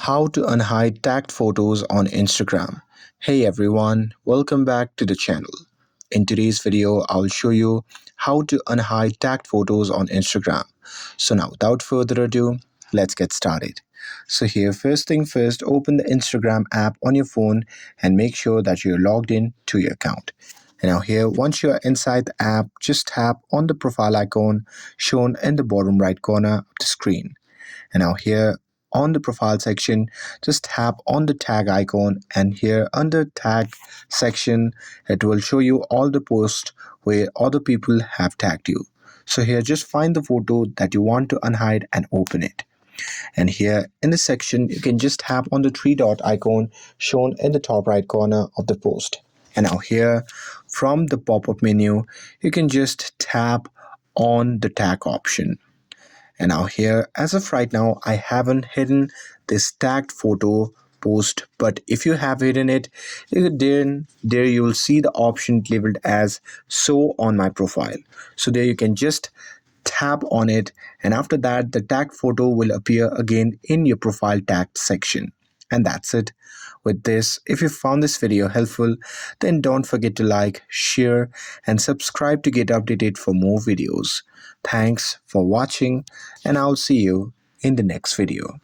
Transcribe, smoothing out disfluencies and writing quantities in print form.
How to unhide tagged photos on Instagram. Hey everyone, welcome back to the channel. In today's video, I'll show you how to unhide tagged photos on Instagram. So now without further ado, let's get started. So here, first thing first, open the Instagram app on your phone and make sure that you're logged in to your account. And now here, once you're inside the app, just tap on the profile icon shown in the bottom right corner of the screen. And now here on the profile section, just tap on the tag icon, and here under tag section, it will show you all the posts where other people have tagged you. So here just find the photo that you want to unhide and open it. And here in this section, you can just tap on the three dot icon shown in the top right corner of the post. And now here from the pop-up menu, you can just tap on the tag option. And now here, as of right now, I haven't hidden this tagged photo post, but if you have hidden it, then there you will see the option labeled as show on my profile. So there you can just tap on it, and after that the tagged photo will appear again in your profile tagged section. And that's it. With this, if you found this video helpful, then don't forget to like, share, and subscribe to get updated for more videos. Thanks for watching, and I'll see you in the next video.